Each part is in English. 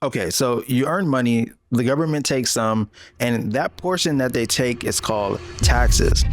Okay, so you earn money, the government takes some, and that portion that they take is called taxes.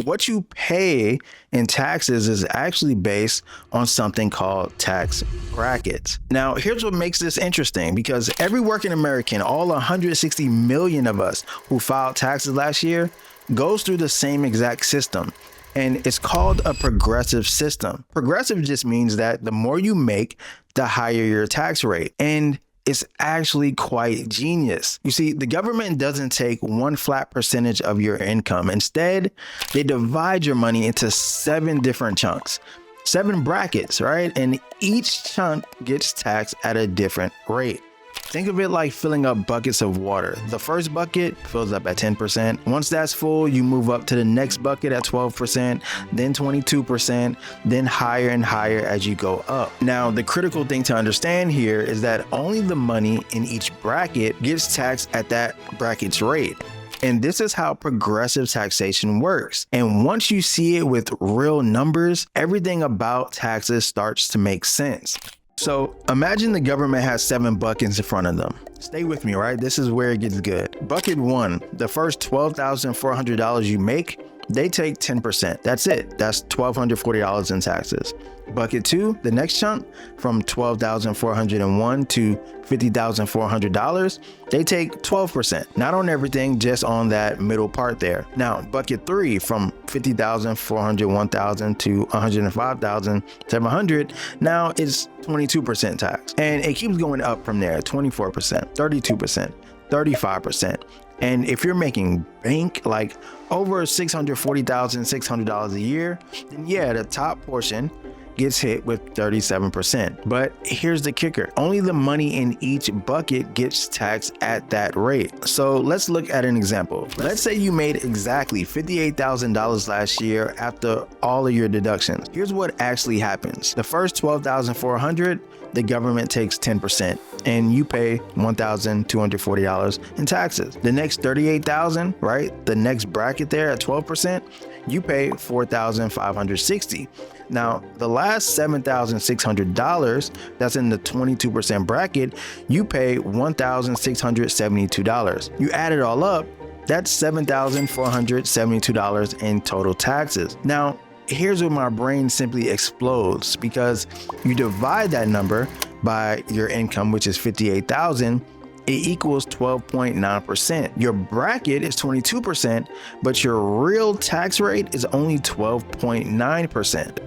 What you pay in taxes is actually based on something called tax brackets. Now, here's what makes this interesting, because every working American, all 160 million of us who filed taxes last year, goes through the same exact system. And it's called a progressive system. Progressive just means that the more you make, the higher your tax rate. And it's actually quite genius. You see, the government doesn't take one flat percentage of your income. Instead, they divide your money into 7 different chunks, 7 brackets, right? And each chunk gets taxed at a different rate. Think of it like filling up buckets of water. The first bucket fills up at 10%. Once that's full, you move up to the next bucket at 12%, then 22%, then higher and higher as you go up. Now, the critical thing to understand here is that only the money in each bracket gets taxed at that bracket's rate. And this is how progressive taxation works. And once you see it with real numbers, everything about taxes starts to make sense. So imagine the government has 7 buckets in front of them. Stay with me, right? This is where it gets good. Bucket 1, the first $12,400 you make, they take 10%. That's it. That's $1,240 in taxes. Bucket 2, the next chunk, from $12,401 to $50,400, they take 12%. Not on everything, just on that middle part there. Now, bucket 3, from $50,400, $1,000 to $105,700, now it's 22% tax. And it keeps going up from there, 24%, 32%, 35%. And if you're making bank, like over $640,600 a year, then yeah, the top portion gets hit with 37%. But here's the kicker. Only the money in each bucket gets taxed at that rate. So let's look at an example. Let's say you made exactly $58,000 last year after all of your deductions. Here's what actually happens. The first $12,400, the government takes 10% and you pay $1,240 in taxes. The next $38,000, right? The next bracket there at 12%, you pay $4,560. Now, the last $7,600 that's in the 22% bracket, you pay $1,672. You add it all up, that's $7,472 in total taxes. Now, here's where my brain simply explodes, because you divide that number by your income, which is $58,000, it equals 12.9%. Your bracket is 22%, but your real tax rate is only 12.9%.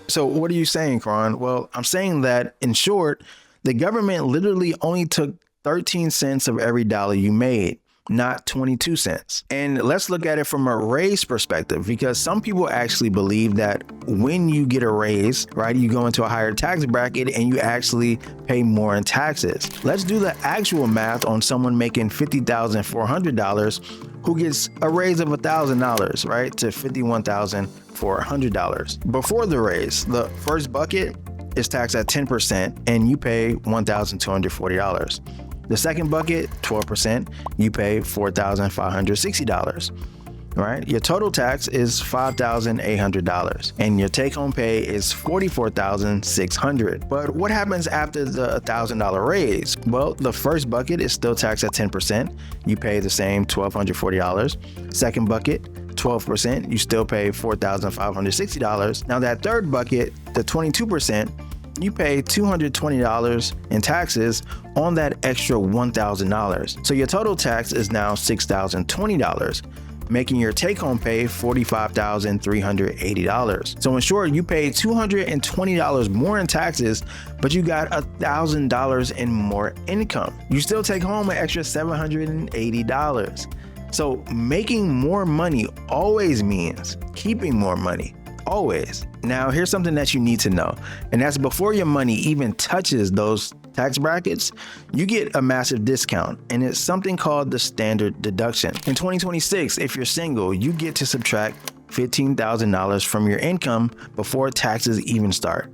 So what are you saying, Kron? Well, I'm saying that, in short, the government literally only took 13 cents of every dollar you made, not 22 cents. And let's look at it from a raise perspective, because some people actually believe that when you get a raise, right, you go into a higher tax bracket and you actually pay more in taxes. Let's do the actual math on someone making $50,400 who gets a raise of $1,000, right, to $51,400. Before the raise, the first bucket is taxed at 10% and you pay $1,240. The second bucket, 12%, you pay $4,560. Right? Your total tax is $5,800 and your take-home pay is $44,600. But what happens after the $1,000 raise? Well, the first bucket is still taxed at 10%. You pay the same $1,240. Second bucket, 12%, you still pay $4,560. Now that third bucket, the 22%, you pay $220 in taxes on that extra $1,000. So your total tax is now $6,020, making your take-home pay $45,380. So in short, you paid $220 more in taxes, but you got $1,000 in more income. You still take home an extra $780. So making more money always means keeping more money. Always. Now, here's something that you need to know, and that's before your money even touches those tax brackets, you get a massive discount, and it's something called the Standard Deduction. In 2026, if you're single, you get to subtract $15,000 from your income before taxes even start.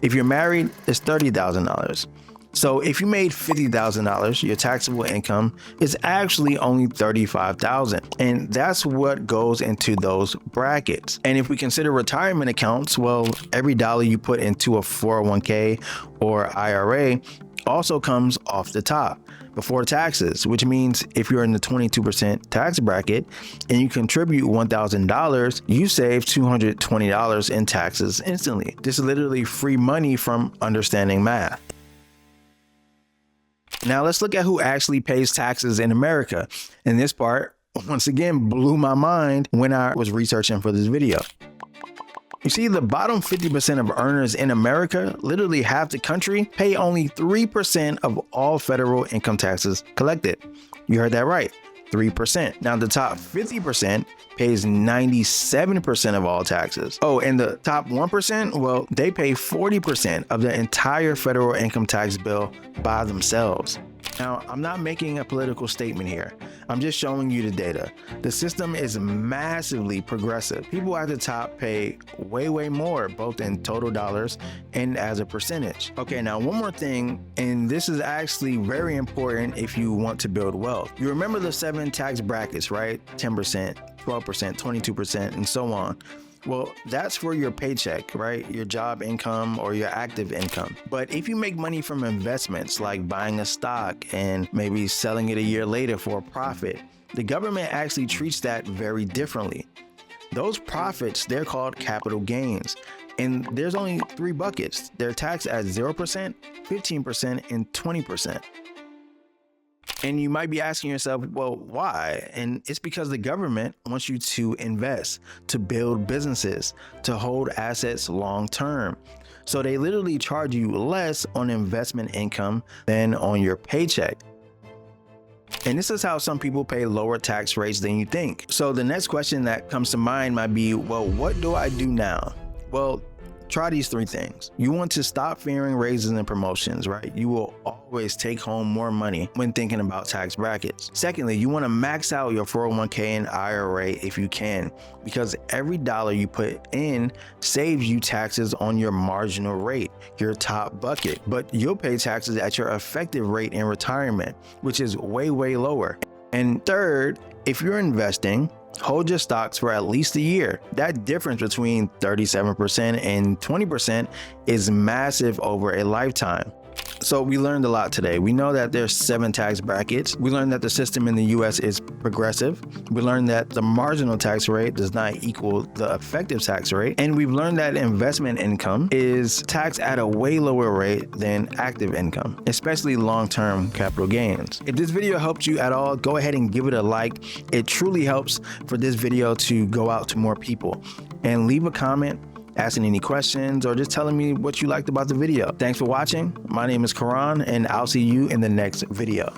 If you're married, it's $30,000. So if you made $50,000, your taxable income is actually only $35,000. And that's what goes into those brackets. And if we consider retirement accounts, well, every dollar you put into a 401k or IRA also comes off the top before taxes, which means if you're in the 22% tax bracket and you contribute $1,000, you save $220 in taxes instantly. This is literally free money from understanding math. Now let's look at who actually pays taxes in America. And this part, once again, blew my mind when I was researching for this video. You see, the bottom 50% of earners in America, literally half the country, pay only 3% of all federal income taxes collected. You heard that right, 3%. Now, the top 50% pays 97% of all taxes. Oh, and the top 1%, well, they pay 40% of the entire federal income tax bill by themselves. Now, I'm not making a political statement here. I'm just showing you the data. The system is massively progressive. People at the top pay way more, both in total dollars and as a percentage. Okay, now one more thing, and this is actually very important if you want to build wealth. You remember the 7 tax brackets, right? 10%, 12%, 22%, and so on. Well, that's for your paycheck, right? Your job income or your active income. But if you make money from investments like buying a stock and maybe selling it a year later for a profit, the government actually treats that very differently. Those profits, they're called capital gains. And there's only 3 buckets. They're taxed at 0%, 15%, and 20%. And you might be asking yourself, well, why? And it's because the government wants you to invest, to build businesses, to hold assets long term. So they literally charge you less on investment income than on your paycheck. And this is how some people pay lower tax rates than you think. So the next question that comes to mind might be, well, what do I do now? Well, try these 3 things. You want to stop fearing raises and promotions, right? You will always take home more money when thinking about tax brackets. Secondly, you want to max out your 401k and IRA if you can, because every dollar you put in saves you taxes on your marginal rate, your top bucket, but you'll pay taxes at your effective rate in retirement, which is way lower. And third, if you're investing, hold your stocks for at least a year. That difference between 37% and 20% is massive over a lifetime. So we learned a lot today. We know that there's 7 tax brackets. We learned that the system in the US is progressive. We learned that the marginal tax rate does not equal the effective tax rate. And we've learned that investment income is taxed at a way lower rate than active income, especially long-term capital gains. If this video helped you at all, go ahead and give it a like. It truly helps for this video to go out to more people. And leave a comment asking any questions or just telling me what you liked about the video. Thanks for watching. My name is Karan, and I'll see you in the next video.